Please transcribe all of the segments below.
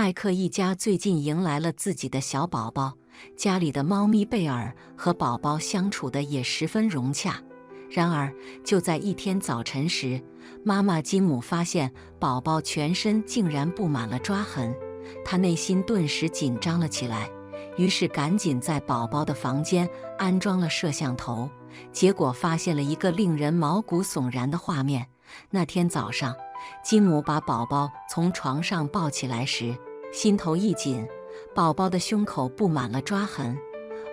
麦克一家最近迎来了自己的小宝宝，家里的猫咪贝尔和宝宝相处的也十分融洽。然而，就在一天早晨时，妈妈金姆发现宝宝全身竟然布满了抓痕，她内心顿时紧张了起来，于是赶紧在宝宝的房间安装了摄像头。结果发现了一个令人毛骨悚然的画面。那天早上，金姆把宝宝从床上抱起来时，心头一紧，宝宝的胸口布满了抓痕，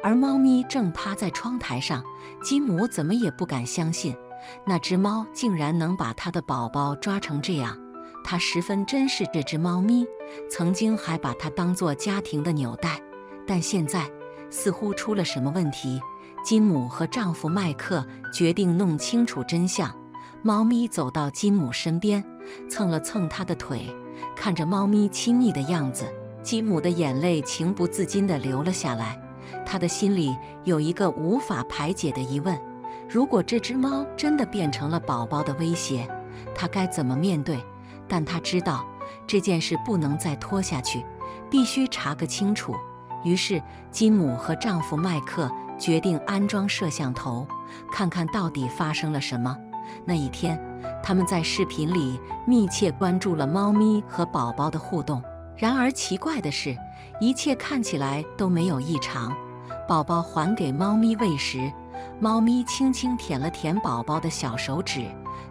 而猫咪正趴在窗台上。金姆怎么也不敢相信，那只猫竟然能把它的宝宝抓成这样。他十分珍视这只猫咪，曾经还把它当作家庭的纽带，但现在似乎出了什么问题。金姆和丈夫麦克决定弄清楚真相。猫咪走到金姆身边，蹭了蹭他的腿，看着猫咪亲昵的样子，金姆的眼泪情不自禁地流了下来。他的心里有一个无法排解的疑问：如果这只猫真的变成了宝宝的威胁，他该怎么面对？但他知道这件事不能再拖下去，必须查个清楚。于是，金姆和丈夫麦克决定安装摄像头，看看到底发生了什么。那一天，他们在视频里密切关注了猫咪和宝宝的互动。然而奇怪的是，一切看起来都没有异常。宝宝还给猫咪喂食，猫咪轻轻舔了舔宝宝的小手指，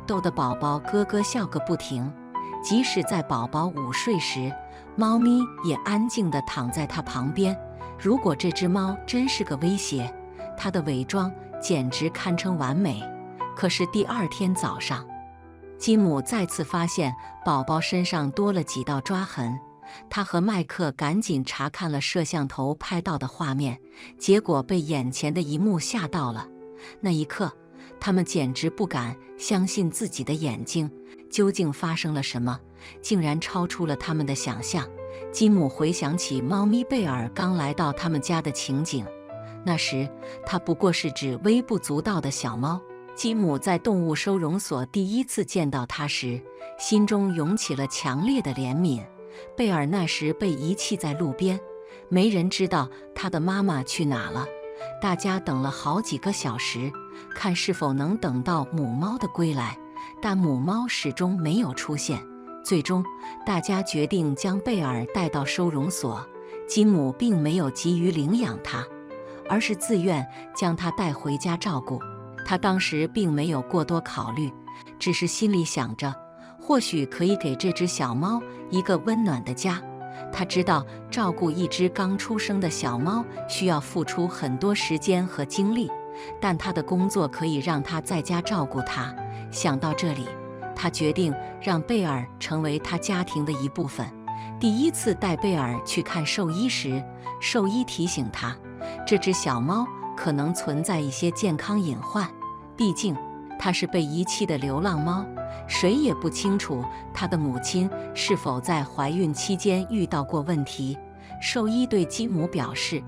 逗得宝宝咯咯笑个不停。即使在宝宝午睡时，猫咪也安静地躺在它旁边。如果这只猫真是个威胁，它的伪装简直堪称完美。可是第二天早上，金姆再次发现宝宝身上多了几道抓痕。他和麦克赶紧查看了摄像头拍到的画面，结果被眼前的一幕吓到了。那一刻，他们简直不敢相信自己的眼睛。究竟发生了什么？竟然超出了他们的想象。金姆回想起猫咪贝尔刚来到他们家的情景，那时它不过是只微不足道的小猫。金姆在动物收容所第一次见到它时，心中涌起了强烈的怜悯。贝尔那时被遗弃在路边，没人知道他的妈妈去哪了。大家等了好几个小时，看是否能等到母猫的归来，但母猫始终没有出现。最终，大家决定将贝尔带到收容所。金姆并没有急于领养它，而是自愿将它带回家照顾。他当时并没有过多考虑，只是心里想着，或许可以给这只小猫一个温暖的家。他知道照顾一只刚出生的小猫需要付出很多时间和精力，但他的工作可以让他在家照顾它。想到这里，他决定让贝尔成为他家庭的一部分。第一次带贝尔去看兽医时，兽医提醒他，这只小猫可能存在一些健康隐患，毕竟它是被遗弃的流浪猫，谁也不清楚它的母亲是否在怀孕期间遇到过问题。兽医对金姆表示，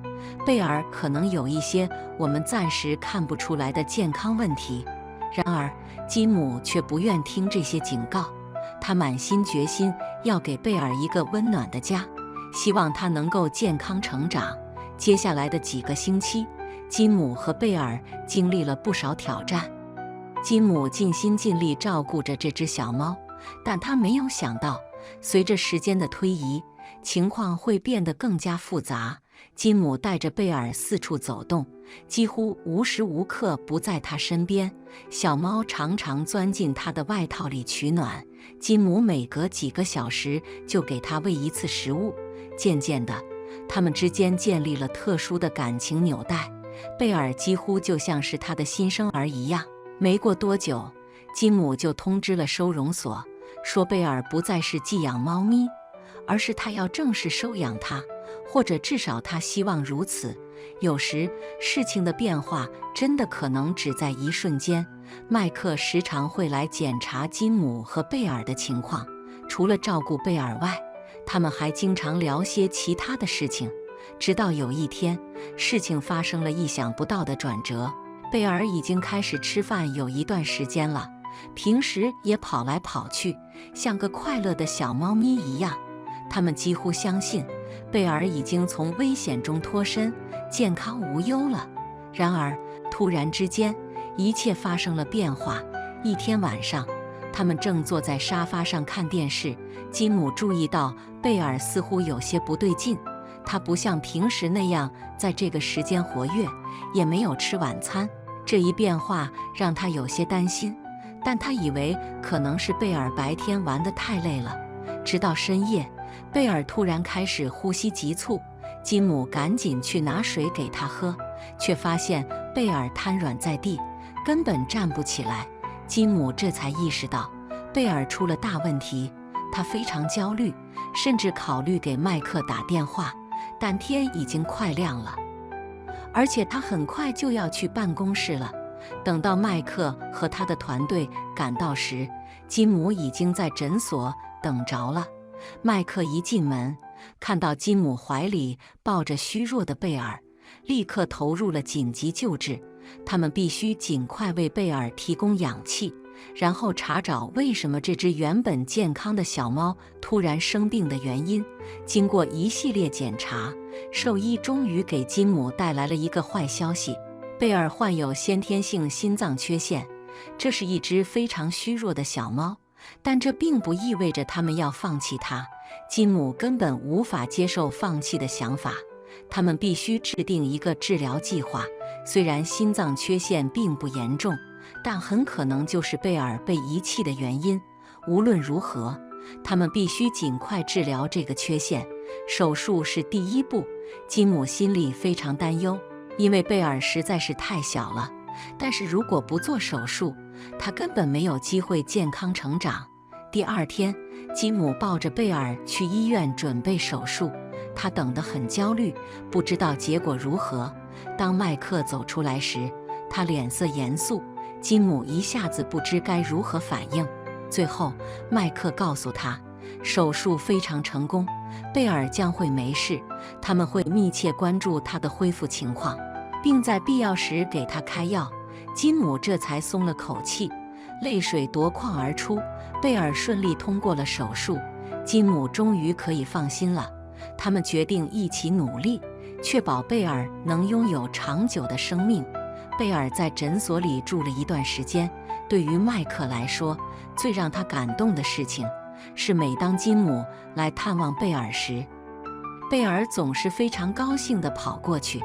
贝尔可能有一些我们暂时看不出来的健康问题。然而，金姆却不愿听这些警告，他满心决心要给贝尔一个温暖的家，希望他能够健康成长。接下来的几个星期，金姆和贝尔经历了不少挑战。金姆尽心尽力照顾着这只小猫，但他没有想到，随着时间的推移，情况会变得更加复杂。金姆带着贝尔四处走动，几乎无时无刻不在他身边。小猫常常钻进他的外套里取暖，金姆每隔几个小时就给它喂一次食物。渐渐的，他们之间建立了特殊的感情纽带，贝尔几乎就像是他的新生儿一样。没过多久，金姆就通知了收容所，说贝尔不再是寄养猫咪，而是他要正式收养它，或者至少他希望如此。有时事情的变化真的可能只在一瞬间。麦克时常会来检查金姆和贝尔的情况，除了照顾贝尔外，他们还经常聊些其他的事情。直到有一天，事情发生了意想不到的转折。贝尔已经开始吃饭有一段时间了，平时也跑来跑去，像个快乐的小猫咪一样。他们几乎相信贝尔已经从危险中脱身，健康无忧了。然而，突然之间，一切发生了变化。一天晚上，他们正坐在沙发上看电视，金姆注意到贝尔似乎有些不对劲。他不像平时那样在这个时间活跃，也没有吃晚餐。这一变化让他有些担心，但他以为可能是贝尔白天玩得太累了。直到深夜，贝尔突然开始呼吸急促，金姆赶紧去拿水给他喝，却发现贝尔瘫软在地，根本站不起来。金姆这才意识到贝尔出了大问题，他非常焦虑，甚至考虑给麦克打电话，但天已经快亮了，而且他很快就要去办公室了。等到麦克和他的团队赶到时，金姆已经在诊所等着了。麦克一进门，看到金姆怀里抱着虚弱的贝尔，立刻投入了紧急救治。他们必须尽快为贝尔提供氧气，然后查找为什么这只原本健康的小猫突然生病的原因。经过一系列检查，兽医终于给金姆带来了一个坏消息：贝尔患有先天性心脏缺陷。这是一只非常虚弱的小猫，但这并不意味着他们要放弃它。金姆根本无法接受放弃的想法，他们必须制定一个治疗计划。虽然心脏缺陷并不严重，但很可能就是贝尔被遗弃的原因。无论如何，他们必须尽快治疗这个缺陷。手术是第一步。金姆心里非常担忧，因为贝尔实在是太小了。但是如果不做手术，他根本没有机会健康成长。第二天，金姆抱着贝尔去医院准备手术，他等得很焦虑，不知道结果如何。当麦克走出来时，他脸色严肃，金姆一下子不知该如何反应。最后，麦克告诉他，手术非常成功，贝尔将会没事，他们会密切关注他的恢复情况，并在必要时给他开药。金姆这才松了口气，泪水夺眶而出。贝尔顺利通过了手术，金姆终于可以放心了。他们决定一起努力，确保贝尔能拥有长久的生命。贝尔在诊所里住了一段时间。对于麦克来说，最让他感动的事情是，每当金姆来探望贝尔时，贝尔总是非常高兴地跑过去，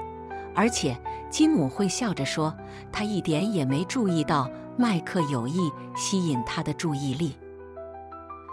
而且金姆会笑着说，他一点也没注意到麦克有意吸引他的注意力，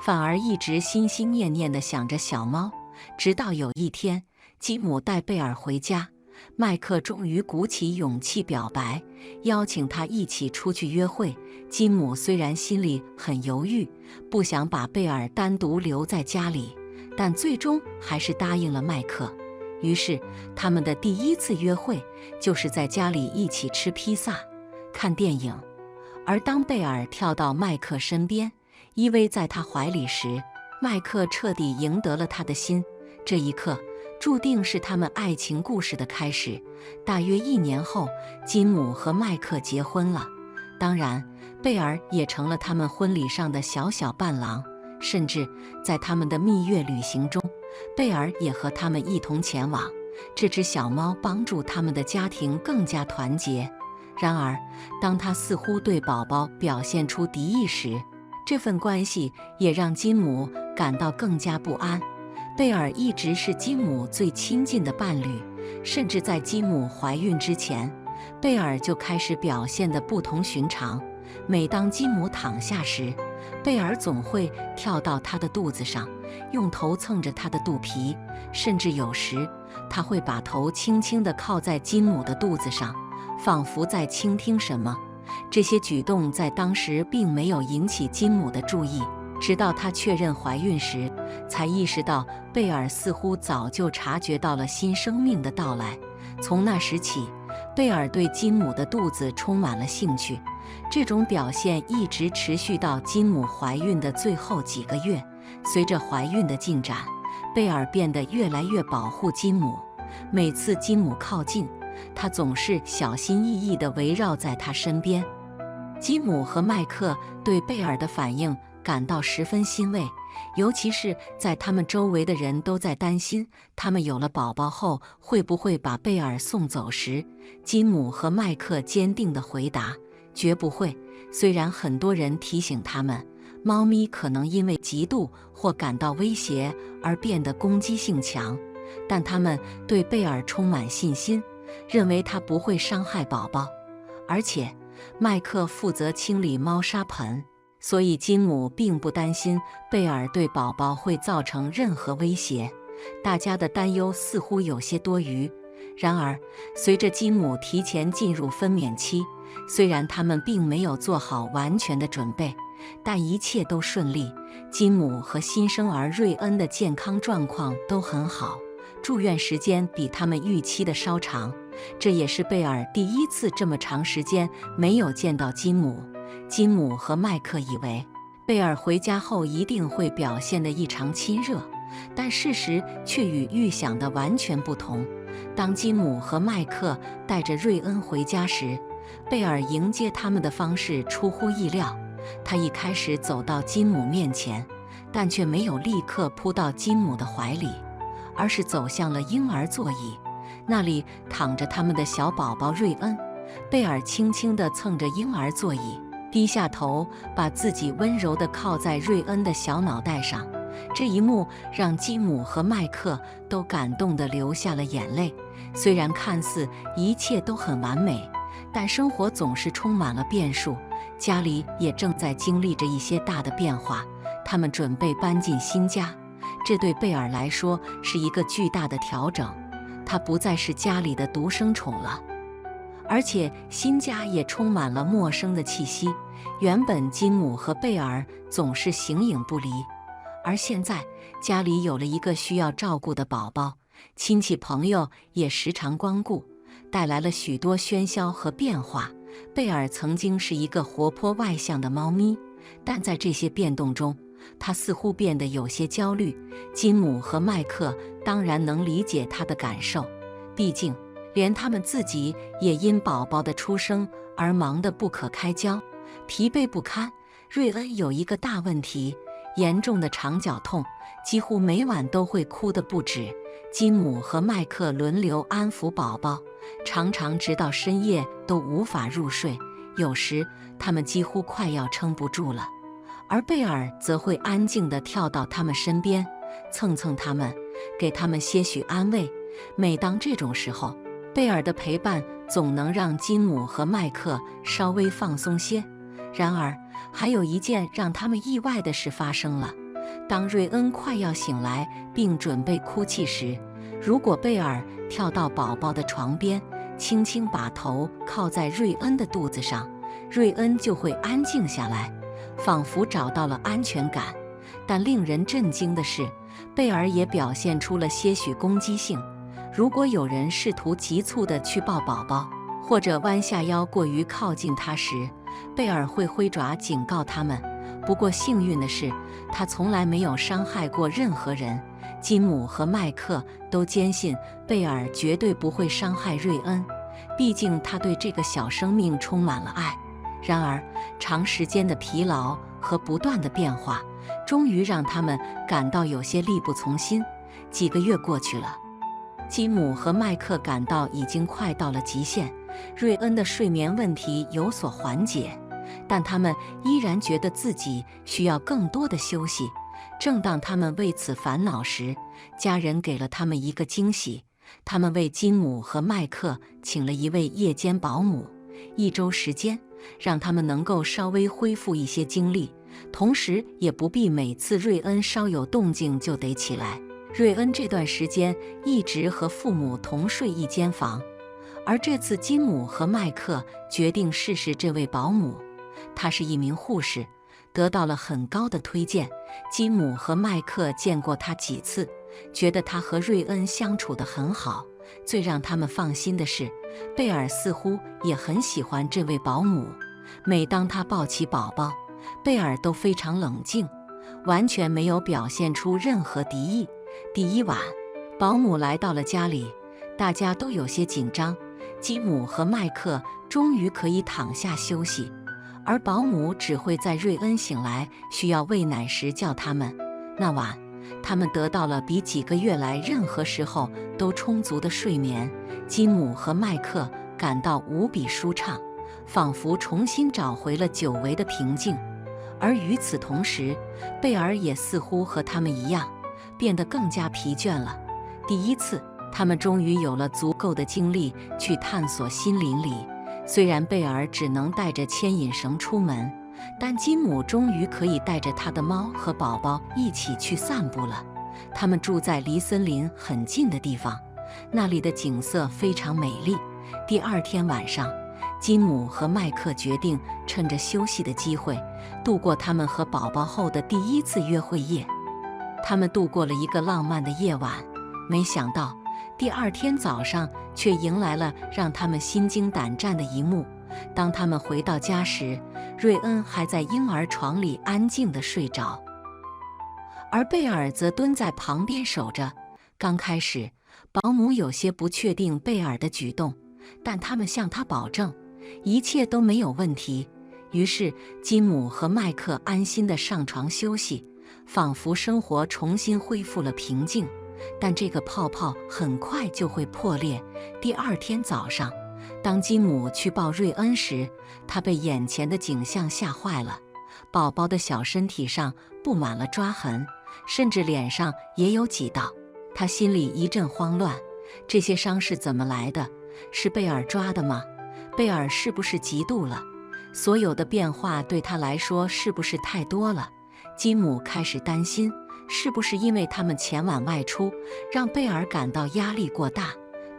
反而一直心心念念地想着小猫。直到有一天，金姆带贝尔回家，麦克终于鼓起勇气表白，邀请他一起出去约会。金姆虽然心里很犹豫，不想把贝尔单独留在家里，但最终还是答应了麦克。于是，他们的第一次约会就是在家里一起吃披萨、看电影。而当贝尔跳到麦克身边，依偎在他怀里时，麦克彻底赢得了他的心。这一刻注定是他们爱情故事的开始。大约1年后，金姆和麦克结婚了。当然，贝尔也成了他们婚礼上的小小伴郎，甚至在他们的蜜月旅行中，贝尔也和他们一同前往。这只小猫帮助他们的家庭更加团结。然而，当他似乎对宝宝表现出敌意时，这份关系也让金姆感到更加不安。贝尔一直是金姆最亲近的伴侣，甚至在金姆怀孕之前，贝尔就开始表现得不同寻常。每当金姆躺下时，贝尔总会跳到他的肚子上，用头蹭着他的肚皮，甚至有时他会把头轻轻地靠在金姆的肚子上，仿佛在倾听什么。这些举动在当时并没有引起金姆的注意，直到她确认怀孕时，才意识到贝尔似乎早就察觉到了新生命的到来。从那时起，贝尔对金姆的肚子充满了兴趣，这种表现一直持续到金姆怀孕的最后几个月。随着怀孕的进展，贝尔变得越来越保护金姆。每次金姆靠近，他总是小心翼翼地围绕在他身边。金姆和麦克对贝尔的反应感到十分欣慰，尤其是在他们周围的人都在担心他们有了宝宝后会不会把贝尔送走时，金姆和麦克坚定地回答：绝不会。虽然很多人提醒他们，猫咪可能因为嫉妒或感到威胁而变得攻击性强，但他们对贝尔充满信心，认为它不会伤害宝宝。而且麦克负责清理猫砂盆，所以金姆并不担心贝尔对宝宝会造成任何威胁。大家的担忧似乎有些多余。然而，随着金姆提前进入分娩期，虽然他们并没有做好完全的准备，但一切都顺利。金姆和新生儿瑞恩的健康状况都很好，住院时间比他们预期的稍长。这也是贝尔第一次这么长时间没有见到金姆。金姆和麦克以为贝尔回家后一定会表现得异常亲热，但事实却与预想的完全不同。当金姆和麦克带着瑞恩回家时，贝尔迎接他们的方式出乎意料。他一开始走到金姆面前，但却没有立刻扑到金姆的怀里，而是走向了婴儿座椅，那里躺着他们的小宝宝瑞恩。贝尔轻轻地蹭着婴儿座椅，低下头，把自己温柔地靠在瑞恩的小脑袋上。这一幕让金姆和麦克都感动地流下了眼泪。虽然看似一切都很完美，但生活总是充满了变数，家里也正在经历着一些大的变化。他们准备搬进新家，这对贝尔来说是一个巨大的调整。他不再是家里的独生宠了，而且新家也充满了陌生的气息。原本金姆和贝尔总是形影不离，而现在家里有了一个需要照顾的宝宝，亲戚朋友也时常光顾，带来了许多喧嚣和变化。贝尔曾经是一个活泼外向的猫咪，但在这些变动中，它似乎变得有些焦虑。金姆和麦克当然能理解他的感受，毕竟连他们自己也因宝宝的出生而忙得不可开交，疲惫不堪。瑞恩有一个大问题，严重的肠绞痛，几乎每晚都会哭得不止。金姆和麦克轮流安抚宝宝，常常直到深夜都无法入睡，有时他们几乎快要撑不住了。而贝尔则会安静地跳到他们身边，蹭蹭他们，给他们些许安慰。每当这种时候，贝尔的陪伴总能让金姆和麦克稍微放松些。然而，还有一件让他们意外的事发生了。当瑞恩快要醒来并准备哭泣时，如果贝尔跳到宝宝的床边，轻轻把头靠在瑞恩的肚子上，瑞恩就会安静下来，仿佛找到了安全感。但令人震惊的是，贝尔也表现出了些许攻击性。如果有人试图急促地去抱宝宝，或者弯下腰过于靠近他时，贝尔会挥爪警告他们。不过幸运的是，他从来没有伤害过任何人。金姆和麦克都坚信贝尔绝对不会伤害瑞恩，毕竟他对这个小生命充满了爱。然而，长时间的疲劳和不断的变化，终于让他们感到有些力不从心。几个月过去了，金姆和麦克感到已经快到了极限，瑞恩的睡眠问题有所缓解，但他们依然觉得自己需要更多的休息。正当他们为此烦恼时，家人给了他们一个惊喜。他们为金姆和麦克请了一位夜间保姆，1周时间，让他们能够稍微恢复一些精力，同时也不必每次瑞恩稍有动静就得起来。瑞恩这段时间一直和父母同睡一间房，而这次金姆和麦克决定试试这位保姆。她是一名护士，得到了很高的推荐。金姆和麦克见过她几次，觉得她和瑞恩相处得很好。最让他们放心的是，贝尔似乎也很喜欢这位保姆。每当他抱起宝宝，贝尔都非常冷静，完全没有表现出任何敌意。第一晚，保姆来到了家里，大家都有些紧张。金姆和麦克终于可以躺下休息，而保姆只会在瑞恩醒来需要喂奶时叫他们。那晚，他们得到了比几个月来任何时候都充足的睡眠。金姆和麦克感到无比舒畅，仿佛重新找回了久违的平静。而与此同时，贝尔也似乎和他们一样，变得更加疲倦了。第一次，他们终于有了足够的精力去探索新林里。虽然贝尔只能带着牵引绳出门，但金姆终于可以带着他的猫和宝宝一起去散步了。他们住在离森林很近的地方，那里的景色非常美丽。第二天晚上，金姆和麦克决定趁着休息的机会，度过他们和宝宝后的第一次约会夜。他们度过了一个浪漫的夜晚，没想到第二天早上却迎来了让他们心惊胆战的一幕。当他们回到家时，瑞恩还在婴儿床里安静地睡着，而贝尔则蹲在旁边守着。刚开始，保姆有些不确定贝尔的举动，但他们向他保证一切都没有问题。于是金姆和麦克安心地上床休息，仿佛生活重新恢复了平静。但这个泡泡很快就会破裂。第二天早上，当金姆去抱瑞恩时，他被眼前的景象吓坏了。宝宝的小身体上布满了抓痕，甚至脸上也有几道。他心里一阵慌乱，这些伤是怎么来的？是贝尔抓的吗？贝尔是不是嫉妒了？所有的变化对他来说是不是太多了？金姆开始担心，是不是因为他们前晚外出，让贝尔感到压力过大？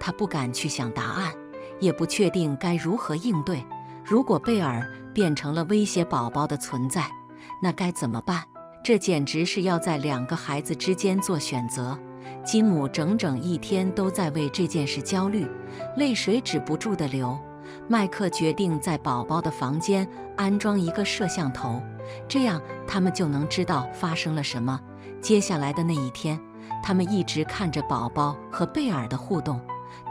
他不敢去想答案，也不确定该如何应对。如果贝尔变成了威胁宝宝的存在，那该怎么办？这简直是要在两个孩子之间做选择。金姆整整一天都在为这件事焦虑，泪水止不住地流。麦克决定在宝宝的房间安装一个摄像头，这样他们就能知道发生了什么。接下来的那一天，他们一直看着宝宝和贝尔的互动，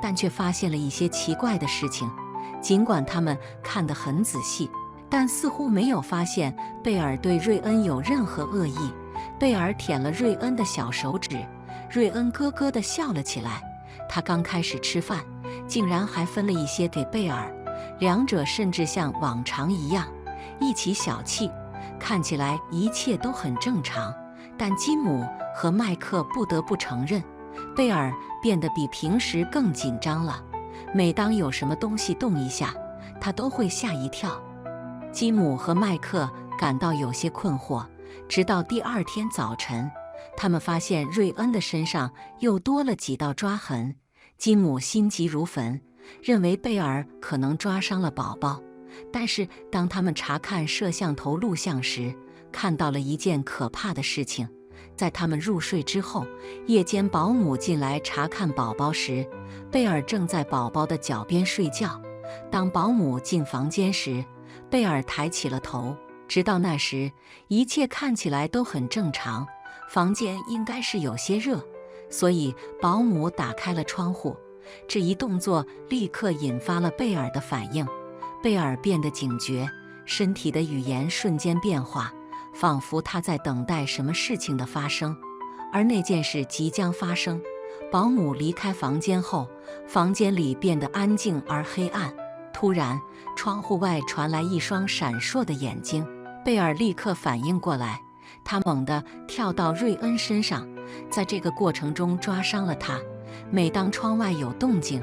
但却发现了一些奇怪的事情。尽管他们看得很仔细，但似乎没有发现贝尔对瑞恩有任何恶意。贝尔舔了瑞恩的小手指，瑞恩咯咯地笑了起来。他刚开始吃饭，竟然还分了一些给贝尔，两者甚至像往常一样一起小憩，看起来一切都很正常。但金姆和麦克不得不承认，贝尔变得比平时更紧张了。每当有什么东西动一下，他都会吓一跳。金姆和麦克感到有些困惑，直到第二天早晨，他们发现瑞恩的身上又多了几道抓痕。金姆心急如焚，认为贝尔可能抓伤了宝宝。但是当他们查看摄像头录像时，看到了一件可怕的事情。在他们入睡之后，夜间保姆进来查看宝宝时，贝尔正在宝宝的脚边睡觉。当保姆进房间时，贝尔抬起了头。直到那时，一切看起来都很正常，房间应该是有些热，所以保姆打开了窗户。这一动作立刻引发了贝尔的反应，贝尔变得警觉，身体的语言瞬间变化，仿佛他在等待什么事情的发生。而那件事即将发生。保姆离开房间后，房间里变得安静而黑暗。突然，窗户外传来一双闪烁的眼睛。贝尔立刻反应过来，他猛地跳到瑞恩身上，在这个过程中抓伤了他。每当窗外有动静，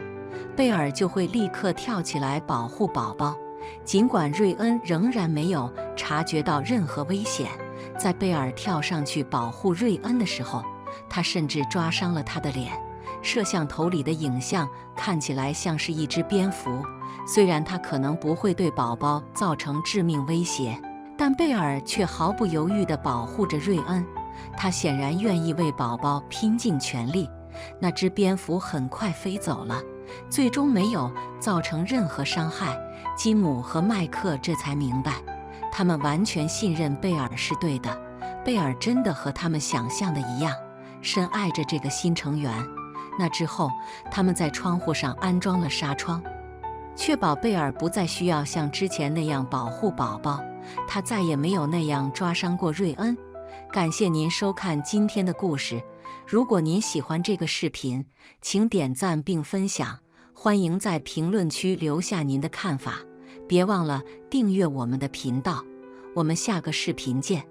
贝尔就会立刻跳起来保护宝宝。尽管瑞恩仍然没有察觉到任何危险，在贝尔跳上去保护瑞恩的时候，他甚至抓伤了他的脸。摄像头里的影像看起来像是一只蝙蝠，虽然它可能不会对宝宝造成致命威胁，但贝尔却毫不犹豫地保护着瑞恩。他显然愿意为宝宝拼尽全力。那只蝙蝠很快飞走了，最终没有造成任何伤害。金姆和麦克这才明白，他们完全信任贝尔是对的。贝尔真的和他们想象的一样，深爱着这个新成员。那之后，他们在窗户上安装了纱窗，确保贝尔不再需要像之前那样保护宝宝。他再也没有那样抓伤过瑞恩。感谢您收看今天的故事。如果您喜欢这个视频，请点赞并分享，欢迎在评论区留下您的看法。别忘了订阅我们的频道，我们下个视频见。